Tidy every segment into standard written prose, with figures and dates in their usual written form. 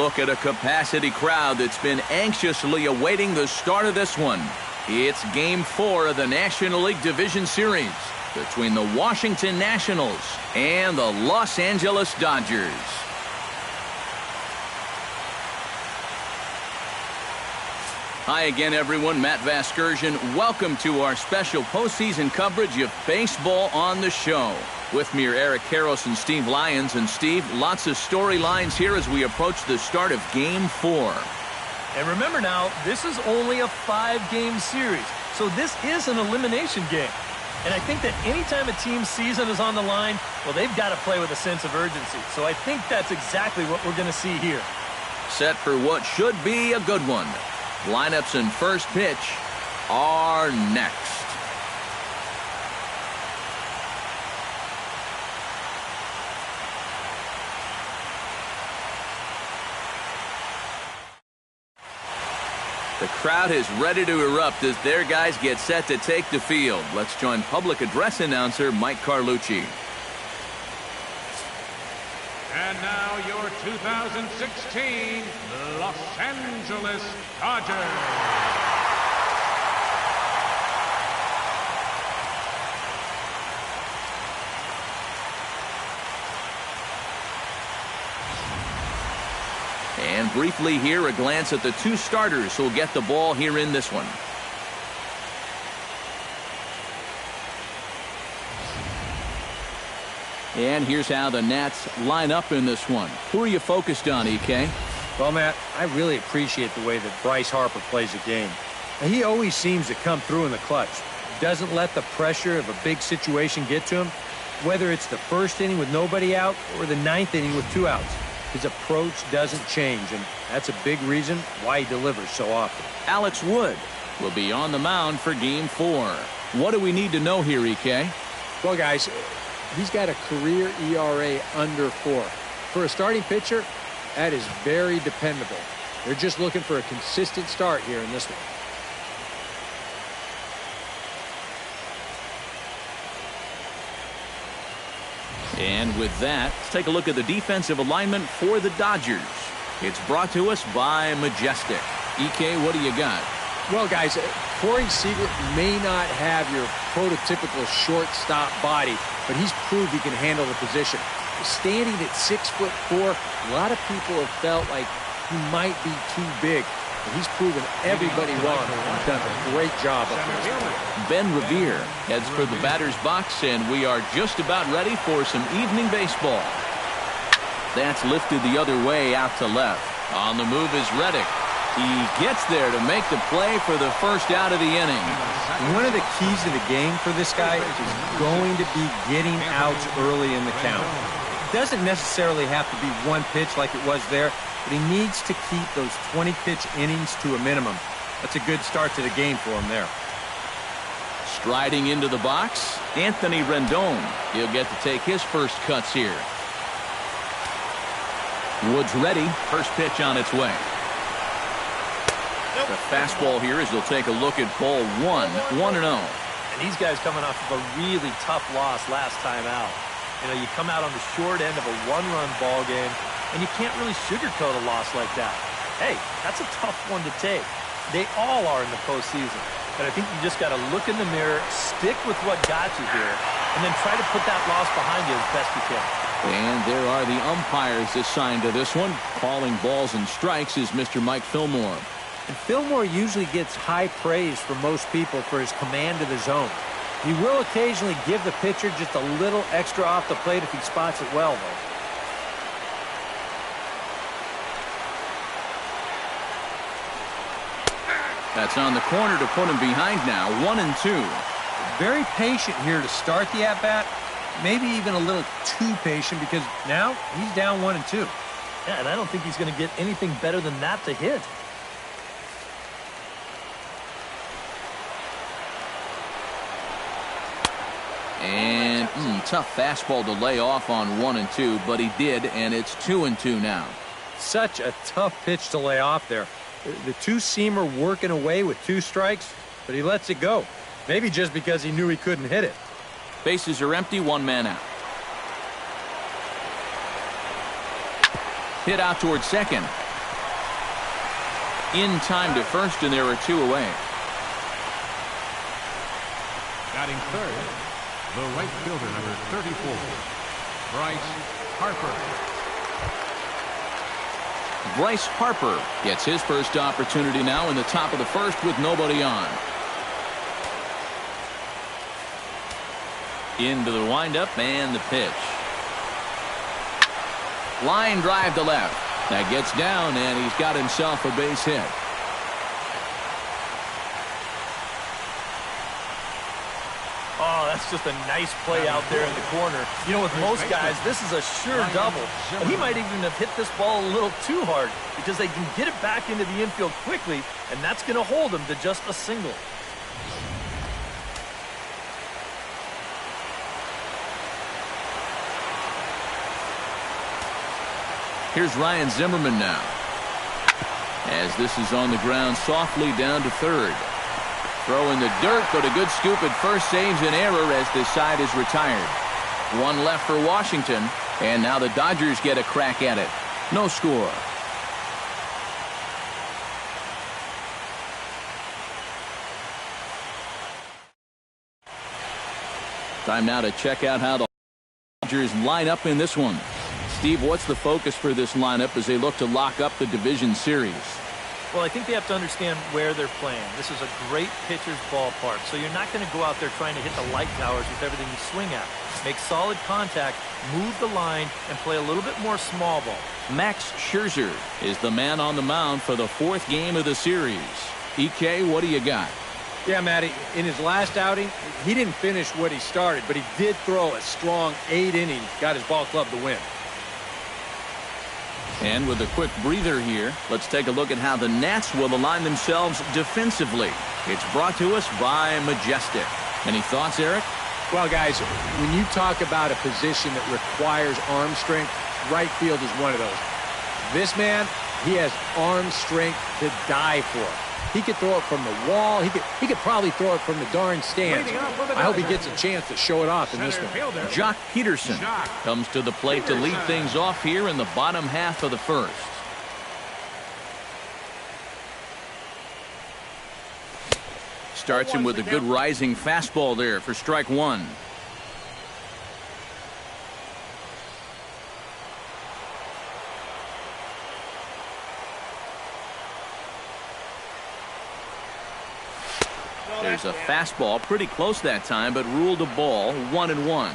Look at a capacity crowd that's been anxiously awaiting the start of this one. It's Game 4 of the National League Division Series between the Washington Nationals and the Los Angeles Dodgers. Hi again, everyone. Matt Vasgersian. Welcome to our special postseason coverage of baseball on the show. With me are Eric Karros and Steve Lyons. And Steve, lots of storylines here as we approach the start of Game 4. And remember now, this is only a 5-game series, so this is an elimination game. And I think that anytime a team's season is on the line, well, they've got to play with a sense of urgency. So I think that's exactly what we're going to see here. Set for what should be a good one. Lineups and first pitch are next. The crowd is ready to erupt as their guys get set to take the field. Let's join public address announcer Mike Carlucci. And now your 2016 Los Angeles Dodgers. And briefly here, a glance at the two starters who'll get the ball here in this one. And here's how the Nats line up in this one. Who are you focused on, EK? Well, Matt, I really appreciate the way that Bryce Harper plays the game. He always seems to come through in the clutch. Doesn't let the pressure of a big situation get to him. Whether it's the first inning with nobody out or the 9th inning with 2 outs. His approach doesn't change, and that's a big reason why he delivers so often. Alex Wood will be on the mound for Game 4. What do we need to know here, EK? Well, guys, he's got a career ERA under 4. For a starting pitcher, that is very dependable. They're just looking for a consistent start here in this one. And with that, let's take a look at the defensive alignment for the Dodgers. It's brought to us by Majestic. EK, what do you got? Well, guys, Corey Seager may not have your prototypical shortstop body, but he's proved he can handle the position. Standing at 6'4", a lot of people have felt like he might be too big. But he's proven everybody wrong and done a great job up there. Ben Revere heads for the batter's box, and we are just about ready for some evening baseball. That's lifted the other way out to left. On the move is Reddick. He gets there to make the play for the first out of the inning. One of the keys to the game for this guy is going to be getting outs early in the count. It doesn't necessarily have to be one pitch like it was there, but he needs to keep those 20-pitch innings to a minimum. That's a good start to the game for him there. Striding into the box, Anthony Rendon. He'll get to take his first cuts here. Woods ready. First pitch on its way. The fastball here as they'll take a look at ball 1, 1-0. And these guys coming off of a really tough loss last time out. You know, you come out on the short end of a 1-run ball game, and you can't really sugarcoat a loss like that. Hey, that's a tough one to take. They all are in the postseason. But I think you just got to look in the mirror, stick with what got you here, and then try to put that loss behind you as best you can. And there are the umpires assigned to this one. Calling balls and strikes is Mr. Mike Fillmore. And Fillmore usually gets high praise from most people for his command of the zone. He will occasionally give the pitcher just a little extra off the plate if he spots it well, though. That's on the corner to put him behind now. 1-2. Very patient here to start the at-bat. Maybe even a little too patient because now he's down 1-2. Yeah, and I don't think he's going to get anything better than that to hit. And tough fastball to lay off on 1-2, but he did, and it's 2-2 now. Such a tough pitch to lay off there. The two-seamer working away with 2 strikes, but he lets it go. Maybe just because he knew he couldn't hit it. Bases are empty, 1 man out. Hit out towards second. in time to first, and there are 2 away. Batting third, the right fielder, number 34, Bryce Harper. Bryce Harper gets his first opportunity now in the top of the first with nobody on. Into the windup and the pitch. Line drive to left. That gets down, and he's got himself a base hit. Oh, that's just a nice play out there in the corner. You know, with most guys, this is a sure double. And he might even have hit this ball a little too hard because they can get it back into the infield quickly, and that's going to hold him to just a single. Here's Ryan Zimmerman now. As this is on the ground softly down to third. Throw in the dirt, but a good scoop at first saves an error as this side is retired. 1 left for Washington, and now the Dodgers get a crack at it. No score. Time now to check out how the Dodgers line up in this one. Steve, what's the focus for this lineup as they look to lock up the division series? Well, I think they have to understand where they're playing. This is a great pitcher's ballpark, so you're not going to go out there trying to hit the light towers with everything you swing at. Make solid contact, move the line, and play a little bit more small ball. Max Scherzer is the man on the mound for the 4th game of the series. EK, what do you got? Yeah, Matty, in his last outing, he didn't finish what he started, but he did throw a strong 8 innings, got his ball club to win. And with a quick breather here, let's take a look at how the Nats will align themselves defensively. It's brought to us by Majestic. Any thoughts, Eric? Well, guys, when you talk about a position that requires arm strength, right field is one of those. This man, he has arm strength to die for. He could throw it from the wall. He could probably throw it from the darn stands. I hope he gets a chance to show it off in this one. Jock Peterson comes to the plate to lead things off here in the bottom half of the first. Starts him with a good rising fastball there for strike 1. There's a fastball pretty close that time, but ruled a ball, 1-1.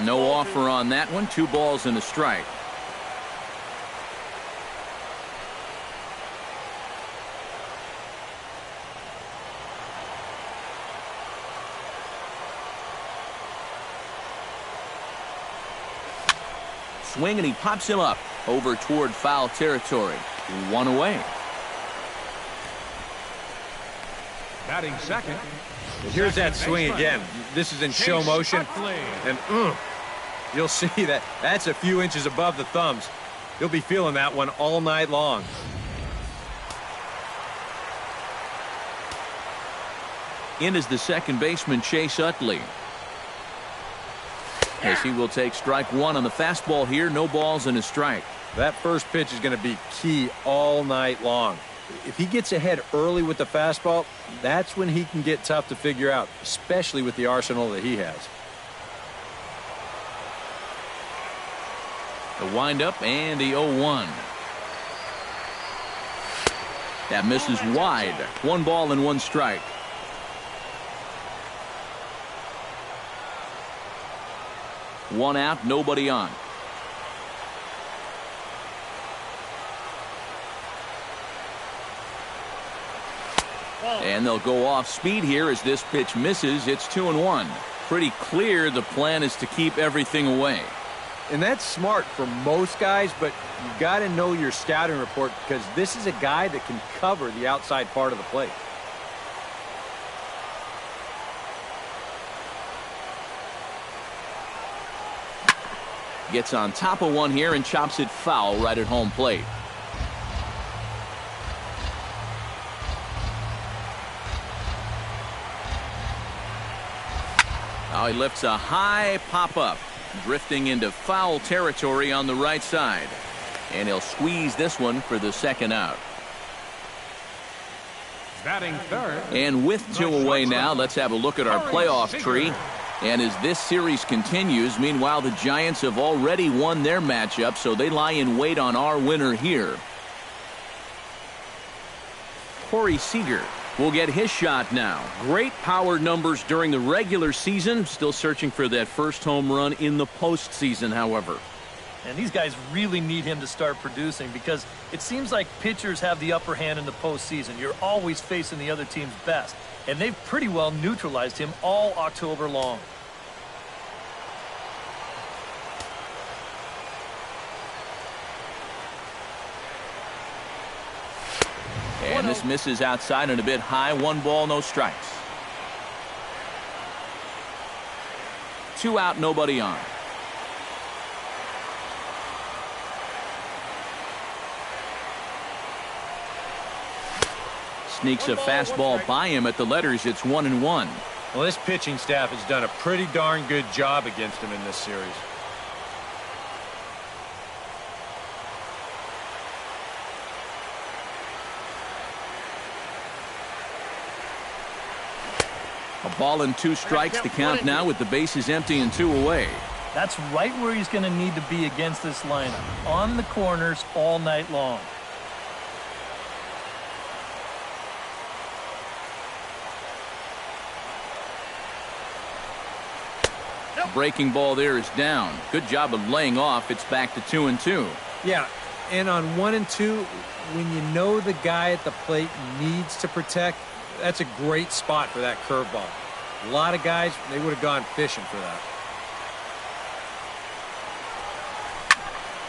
No offer on that one. 2 balls and a strike. Swing, and he pops him up over toward foul territory. 1 away. Batting second. Here's that swing again. This is in show motion. And you'll see that that's a few inches above the thumbs. He'll be feeling that one all night long. In is the second baseman, Chase Utley. As he will take strike 1 on the fastball here. No balls and a strike. That first pitch is going to be key all night long. If he gets ahead early with the fastball, that's when he can get tough to figure out, especially with the arsenal that he has. The windup and the 0-1. That misses wide. 1 ball and 1 strike. One out, nobody on. And they'll go off speed here as this pitch misses. It's 2-1. Pretty clear the plan is to keep everything away. And that's smart for most guys, but you've got to know your scouting report because this is a guy that can cover the outside part of the plate. Gets on top of one here and chops it foul right at home plate. Oh, he lifts a high pop-up, drifting into foul territory on the right side. And he'll squeeze this one for the second out. Batting third. And with 2 away now, let's have a look at our playoff tree. And as this series continues, meanwhile, the Giants have already won their matchup, so they lie in wait on our winner here. Corey Seager will get his shot now. Great power numbers during the regular season. Still searching for that first home run in the postseason, however. And these guys really need him to start producing because it seems like pitchers have the upper hand in the postseason. You're always facing the other team's best. And they've pretty well neutralized him all October long. And this misses outside and a bit high. 1 ball, no strikes. 2 out, nobody on. Sneaks a fastball by him at the letters. It's 1-1. Well, this pitching staff has done a pretty darn good job against him in this series. A ball and 2 strikes. The count now with the bases empty and 2 away. That's right where he's going to need to be against this lineup. On the corners all night long. Breaking ball there is down. Good job of laying off. It's back to 2-2. Yeah, and on 1 and 2, when you know the guy at the plate needs to protect, that's a great spot for that curveball. A lot of guys, they would have gone fishing for that.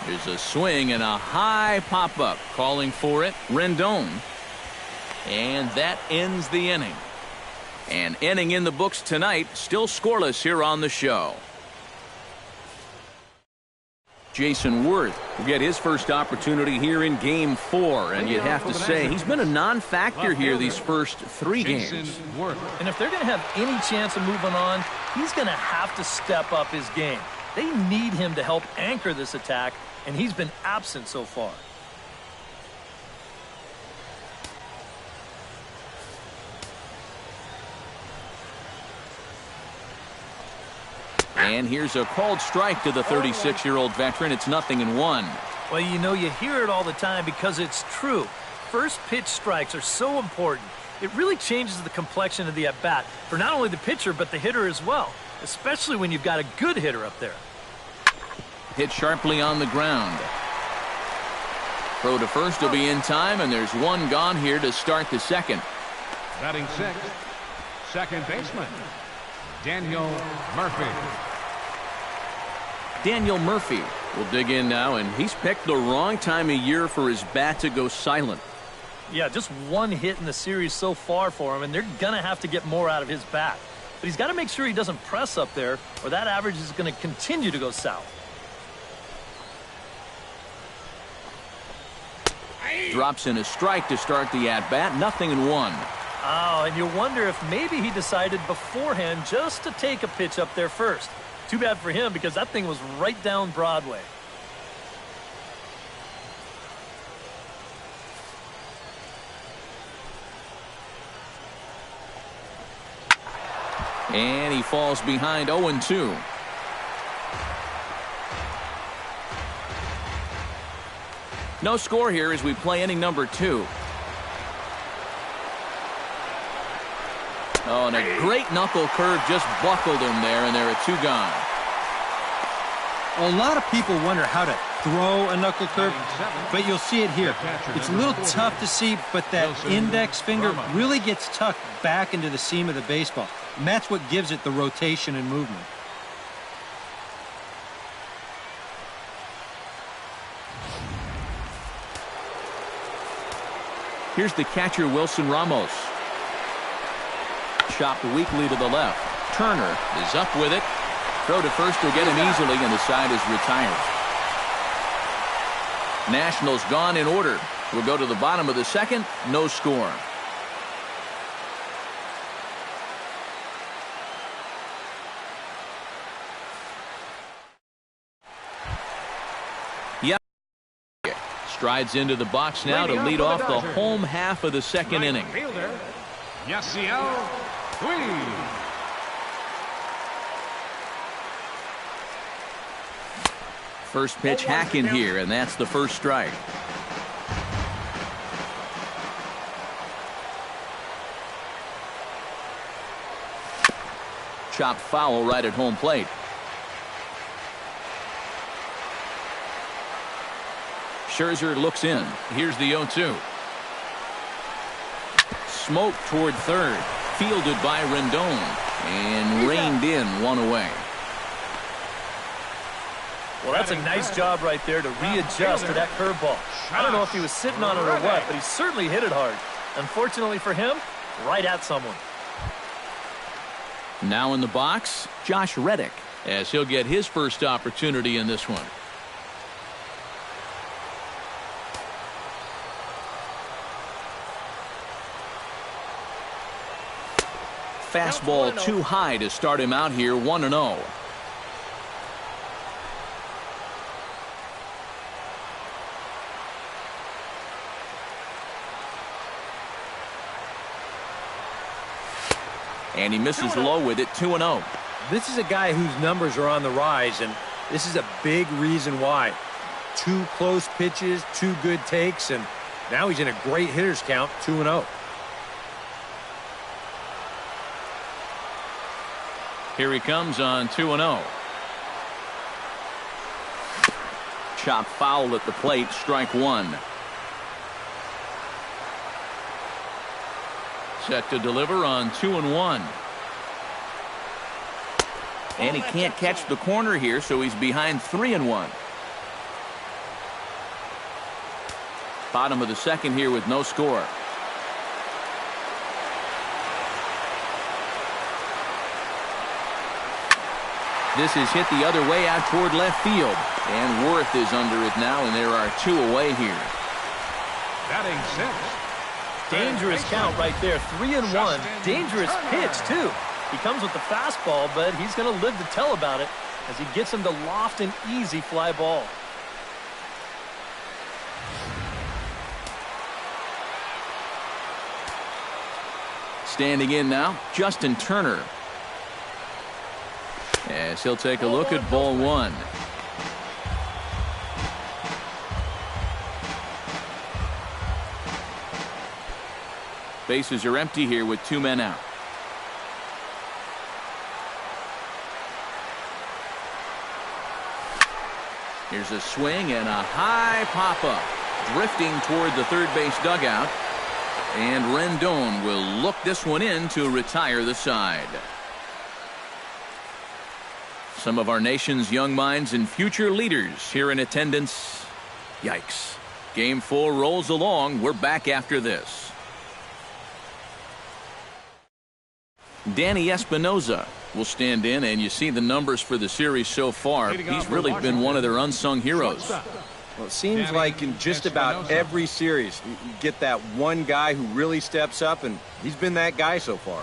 There's a swing and a high pop-up. Calling for it, Rendon. And that ends the inning. An inning in the books tonight, still scoreless here on the show. Jason Worth will get his first opportunity here in Game 4, and you'd have to say he's been a non-factor here these first 3 games. And if they're going to have any chance of moving on, he's going to have to step up his game. They need him to help anchor this attack, and he's been absent so far. And here's a called strike to the 36-year-old veteran. It's 0-1. Well, you know, you hear it all the time because it's true. First pitch strikes are so important. It really changes the complexion of the at-bat for not only the pitcher but the hitter as well, especially when you've got a good hitter up there. Hit sharply on the ground. Throw to first will be in time, and there's 1 gone here to start the second. Batting sixth, second baseman, Daniel Murphy. Daniel Murphy will dig in now, and he's picked the wrong time of year for his bat to go silent. Yeah, just 1 hit in the series so far for him, and they're going to have to get more out of his bat. But he's got to make sure he doesn't press up there, or that average is going to continue to go south. Drops in a strike to start the at-bat. 0-1. Oh, and you wonder if maybe he decided beforehand just to take a pitch up there first. Too bad for him because that thing was right down Broadway. And he falls behind 0-2. No score here as we play inning number 2. Oh, and a great knuckle curve just buckled him there, and there are 2 gone. Well, a lot of people wonder how to throw a knuckle curve, but you'll see it here. It's a little tough to see, but that index finger really gets tucked back into the seam of the baseball, and that's what gives it the rotation and movement. Here's the catcher, Wilson Ramos. Chopped weakly to the left. Turner is up with it. Throw to first will get him easily, and the side is retired. Nationals gone in order. We'll go to the bottom of the second. No score. Strides into the box now to lead off the home half of the second inning. Fielder, Yasiel Puig. First pitch hacking here, and that's the first strike. Chopped foul right at home plate. Scherzer looks in. Here's the 0-2. Smoke toward third. Fielded by Rendon. And reined in, one away. Well, that's a nice job right there to readjust to that curveball. I don't know if he was sitting on it or what, but he certainly hit it hard. Unfortunately for him, right at someone. Now in the box, Josh Reddick, as he'll get his first opportunity in this one. Fastball too high to start him out here, 1-0. And he misses low with it, 2-0. This is a guy whose numbers are on the rise, and this is a big reason why. 2 close pitches, 2 good takes, and now he's in a great hitter's count, 2-0. Here he comes on 2-0. Chop foul at the plate, strike one. Set to deliver on 2-1. And he can't catch the corner here, so he's behind 3-1. Bottom of the second here with no score. This is hit the other way out toward left field. And Worth is under it now, and there are 2 away here. Batting sixth. Dangerous count right there, 3-1. Dangerous pitch, too. He comes with the fastball, but he's going to live to tell about it as he gets him to loft an easy fly ball. Standing in now, Justin Turner. As he'll take a look at ball one. Bases are empty here with 2 men out. Here's a swing and a high pop-up. Drifting toward the third base dugout. And Rendon will look this one in to retire the side. Some of our nation's young minds and future leaders here in attendance. Yikes. Game 4 rolls along. We're back after this. Danny Espinoza will stand in, and you see the numbers for the series so far. He's really been one of their unsung heroes. Well, it seems like in just about every series, you get that one guy who really steps up, and he's been that guy so far.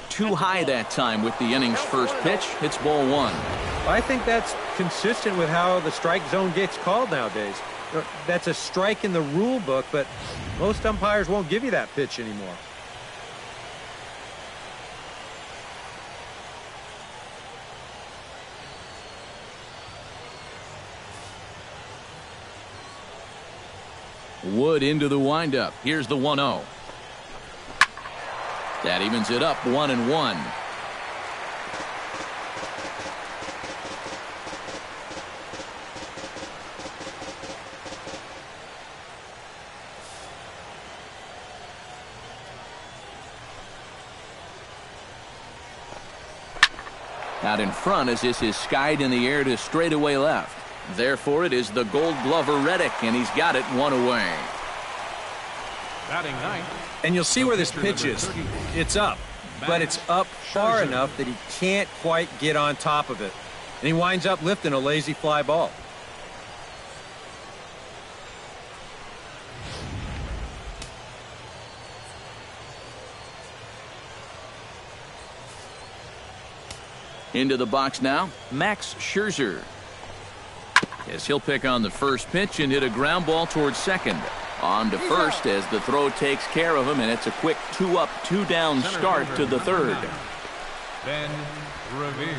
Too high that time with the inning's first pitch. It's ball one. I think that's consistent with how the strike zone gets called nowadays. That's a strike in the rule book, but most umpires won't give you that pitch anymore. Wood into the windup. Here's the 1-0. That evens it up, 1-1. Out in front as this is skied in the air to straightaway left. Therefore, it is the Gold Glover Reddick, and he's got it, 1 away. Batting ninth. And you'll see where this pitch is. It's up, but it's up far enough that he can't quite get on top of it. And he winds up lifting a lazy fly ball. Into the box now, Max Scherzer. As he'll pick on the first pitch and hit a ground ball towards second. On to first as the throw takes care of him, and it's a quick 2-up, 2-down start to the third. Ben Revere.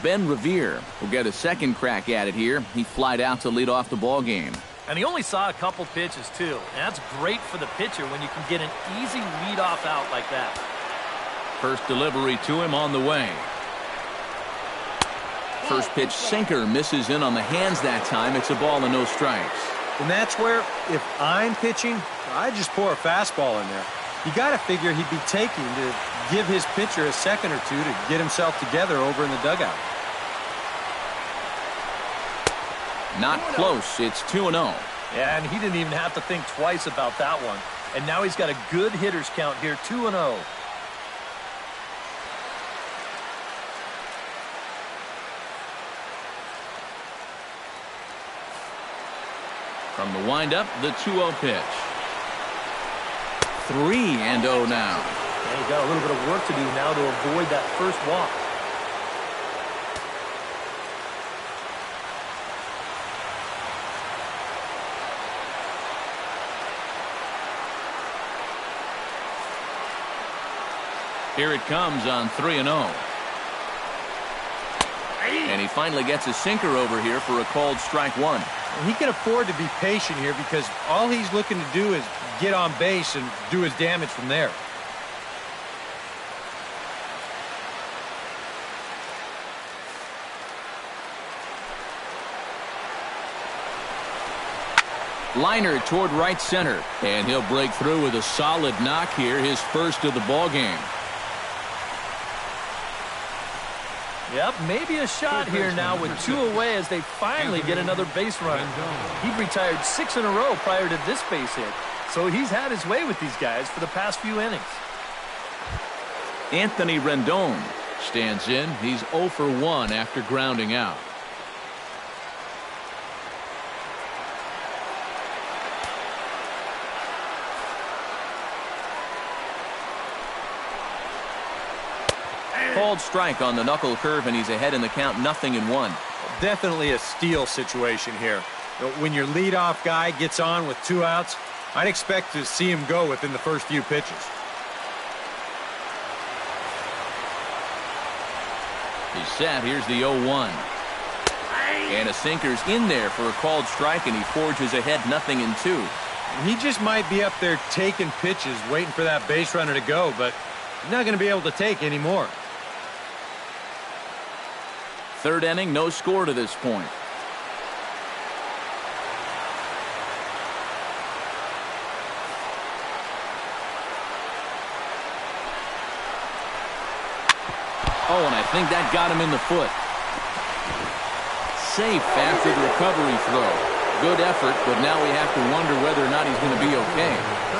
Ben Revere will get a second crack at it here. He flied out to lead off the ball game. And he only saw a couple pitches, too. And that's great for the pitcher when you can get an easy leadoff out like that. First delivery to him on the way. First pitch sinker misses in on the hands that time. It's a ball and no strikes. And that's where, if I'm pitching, I just pour a fastball in there. You got to figure he'd be taking to give his pitcher a second or two to get himself together over in the dugout. Not close. It's 2-0. Yeah, and he didn't even have to think twice about that one. And now he's got a good hitter's count here, 2-0. From the windup, the 2-0 pitch. 3-0 now. Yeah, he's got a little bit of work to do now to avoid that first walk. Here it comes on 3-0. And he finally gets a sinker over here for a called strike one. He can afford to be patient here because all he's looking to do is get on base and do his damage from there. Liner toward right center, and he'll break through with a solid knock here, his first of the ball game. Yep, maybe a shot here now with 2 away as they finally get another base runner. He'd retired 6 in a row prior to this base hit, so he's had his way with these guys for the past few innings. Anthony Rendon stands in. He's 0 for 1 after grounding out. Called strike on the knuckle curve, and he's ahead in the count, 0-1. Definitely a steal situation here. When your leadoff guy gets on with 2 outs, I'd expect to see him go within the first few pitches. He's set. Here's the 0-1. And a sinker's in there for a called strike, and he forges ahead 0-2. He just might be up there taking pitches, waiting for that base runner to go, but he's not going to be able to take any more. Third inning, no score to this point. Oh, and I think that got him in the foot. Safe after the recovery throw. Good effort, but now we have to wonder whether or not he's going to be okay.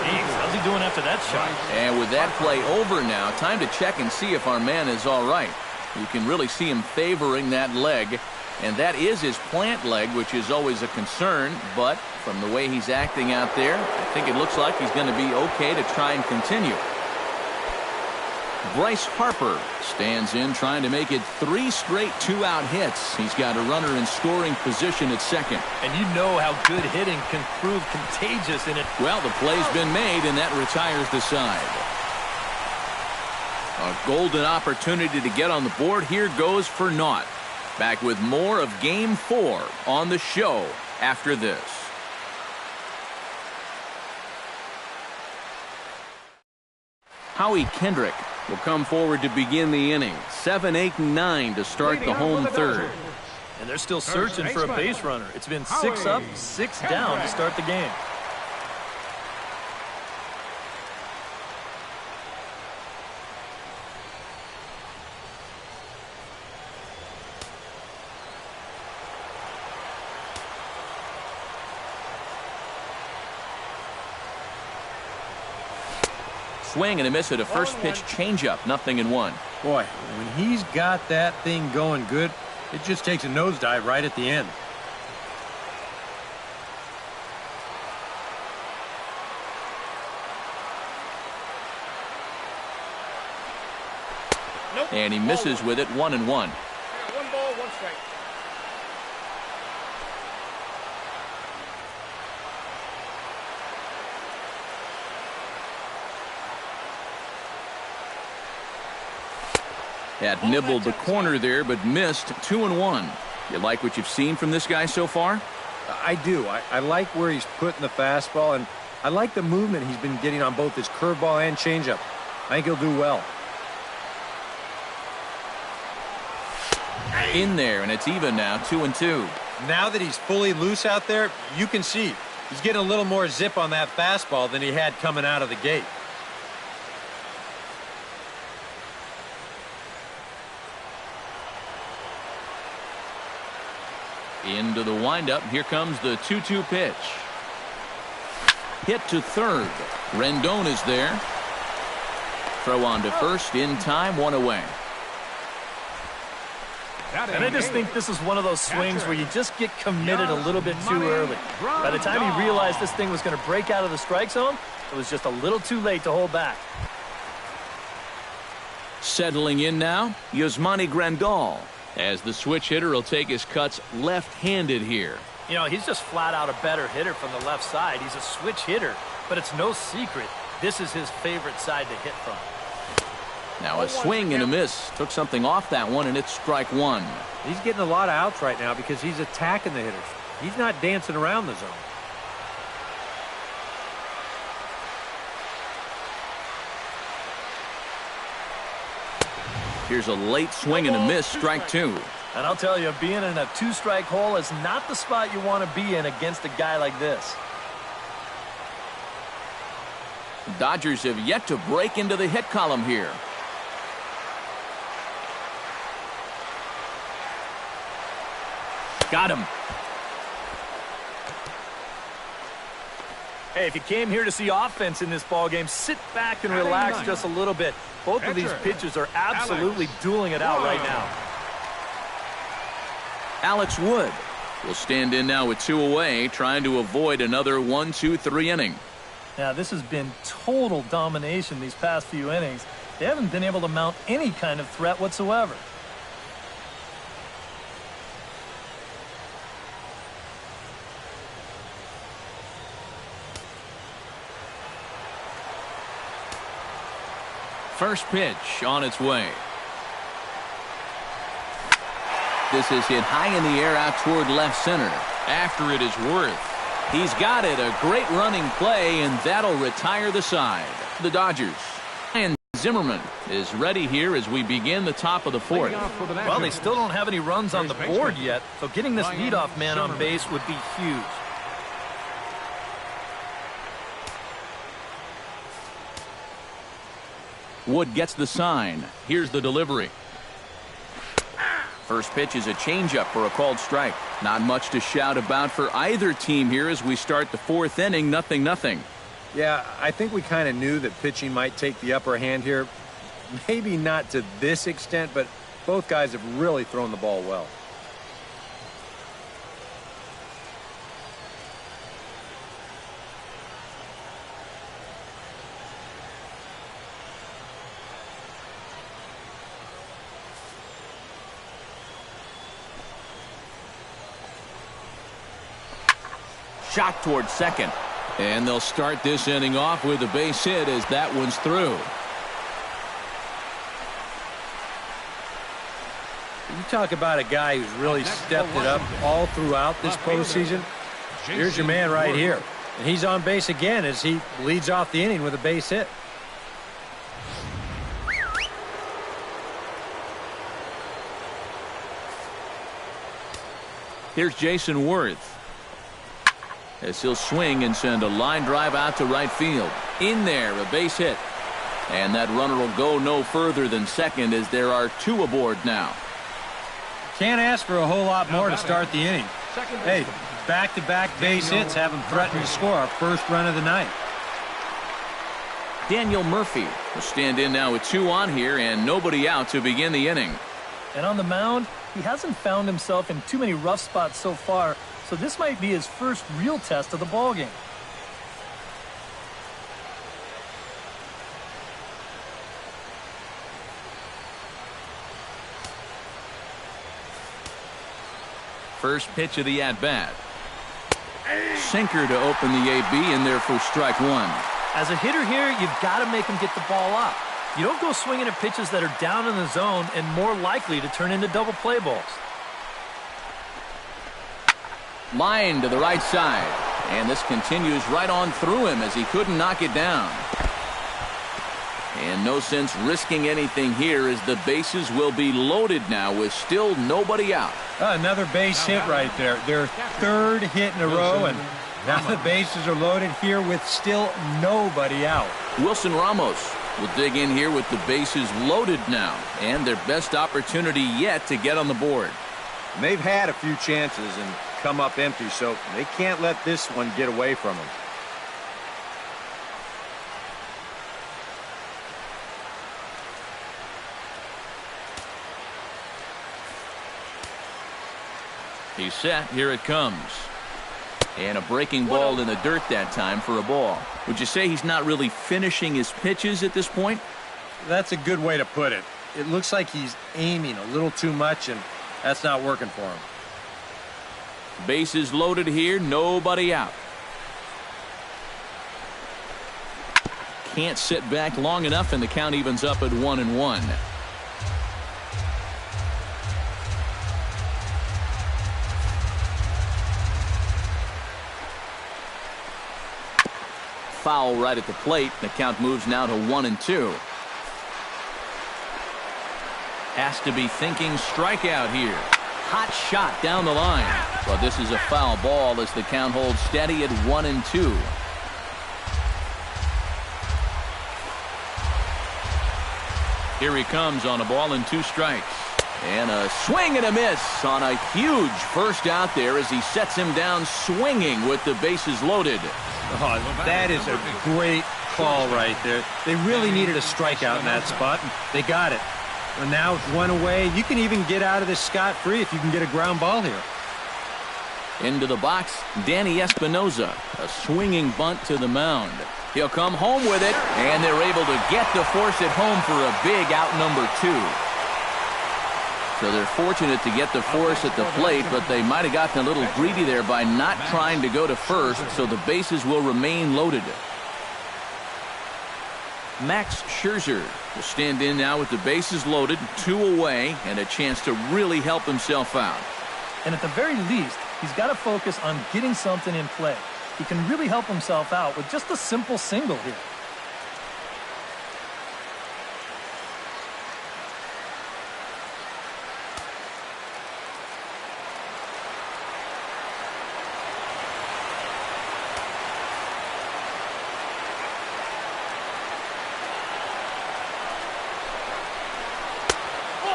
Jeez, how's he doing after that shot? And with that play over now, time to check and see if our man is all right. You can really see him favoring that leg, and that is his plant leg, which is always a concern, but from the way he's acting out there, I think it looks like he's going to be okay to try and continue. Bryce Harper stands in, trying to make it 3 straight 2-out hits. He's got a runner in scoring position at second. And you know how good hitting can prove contagious in it. Well, the play's been made, and that retires the side. A golden opportunity to get on the board here goes for naught. Back with more of Game 4 on the show after this. Howie Kendrick will come forward to begin the inning. 7, 8, and 9 to start the home third. And they're still searching for a base runner. It's been 6 up, 6 down to start the game. Swing and a miss at a first pitch changeup, 0-1. Boy, when he's got that thing going good, it just takes a nosedive right at the end. And he misses with it, 1-1. 1 ball, 1 strike. Had nibbled the corner there, but missed, 2-1. You like what you've seen from this guy so far? I do. I like where he's putting the fastball, and I like the movement he's been getting on both his curveball and changeup. I think he'll do well. In there, and it's even now, 2-2. Now that he's fully loose out there, you can see he's getting a little more zip on that fastball than he had coming out of the gate. Into the windup. Here comes the 2-2 pitch. Hit to third. Rendon is there. Throw on to first in time, 1 away. And I just think this is one of those swings where you just get committed a little bit too early. By the time he realized this thing was going to break out of the strike zone, it was just a little too late to hold back. Settling in now, Yasmani Grandal. As the switch hitter will take his cuts left-handed here. You know, he's just flat out a better hitter from the left side. He's a switch hitter, but it's no secret this is his favorite side to hit from. Now a swing and a miss. Took something off that one, and it's strike 1. He's getting a lot of outs right now because he's attacking the hitters. He's not dancing around the zone. Here's a late swing and a miss, strike 2. And I'll tell you, being in a two-strike hole is not the spot you want to be in against a guy like this. Dodgers have yet to break into the hit column here. Got him. Hey, if you came here to see offense in this ballgame, sit back and relax just a little bit. Both of these pitchers are absolutely dueling it out right now. Alex Wood will stand in now with 2 away, trying to avoid another 1-2-3 inning. Now, this has been total domination these past few innings. They haven't been able to mount any kind of threat whatsoever. First pitch on its way. This is hit high in the air out toward left center. After it is Worth. He's got it. A great running play, and that'll retire the side. The Dodgers. And Zimmerman is ready here as we begin the top of the 4th. Well, they still don't have any runs on the board yet, so getting this leadoff man on base would be huge. Wood gets the sign. Here's the delivery. First pitch is a changeup for a called strike. Not much to shout about for either team here as we start the 4th inning, 0-0. Yeah, I think we kind of knew that pitching might take the upper hand here. Maybe not to this extent, but both guys have really thrown the ball well. Shot towards second. And they'll start this inning off with a base hit as that one's through. You talk about a guy who's really stepped it up all throughout this postseason. Here's your man right here. And he's on base again as he leads off the inning with a base hit. Here's Jason Worth. As he'll swing and send a line drive out to right field. In there, a base hit. And that runner will go no further than second as there are 2 aboard now. Can't ask for a whole lot more to start the inning. Hey, back-to-back base hits have him threatening to score our first run of the night. Daniel Murphy will stand in now with 2 on here and nobody out to begin the inning. And on the mound, he hasn't found himself in too many rough spots so far, so this might be his first real test of the ballgame. First pitch of the at-bat. Sinker to open the AB in there for strike one. As a hitter here, you've got to make him get the ball up. You don't go swinging at pitches that are down in the zone and more likely to turn into double play balls. Line to the right side. And this continues right on through him as he couldn't knock it down. And no sense risking anything here as the bases will be loaded now with still nobody out. Another base hit right there. Their third hit in a row, and now the bases are loaded here with still nobody out. Wilson Ramos will dig in here with the bases loaded now, and their best opportunity yet to get on the board. And they've had a few chances and come up empty, so they can't let this one get away from them. He's set. Here it comes. And a breaking ball in the dirt that time for a ball. Would you say he's not really finishing his pitches at this point? That's a good way to put it. It looks like he's aiming a little too much, and that's not working for him. Bases loaded here, nobody out. Can't sit back long enough, and the count evens up at 1-1. Foul right at the plate. The count moves now to 1-2. Has to be thinking strikeout here. Hot shot down the line. But this is a foul ball as the count holds steady at 1-2. Here he comes on a ball and 2 strikes. And a swing and a miss on a huge first out there as he sets him down swinging with the bases loaded. Oh, that is a great call right there. They really needed a strikeout in that spot, and they got it. And now with one away, you can even get out of this scot-free if you can get a ground ball here. Into the box, Danny Espinosa. A swinging bunt to the mound. He'll come home with it, and they're able to get the force at home for a big out number 2. So they're fortunate to get the force at the plate, but they might have gotten a little greedy there by not trying to go to first, so the bases will remain loaded. Max Scherzer will stand in now with the bases loaded, 2 away, and a chance to really help himself out. And at the very least, he's got to focus on getting something in play. He can really help himself out with just a simple single here.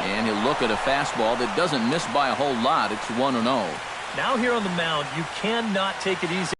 And he'll look at a fastball that doesn't miss by a whole lot. It's 1-0. Now here on the mound, you cannot take it easy.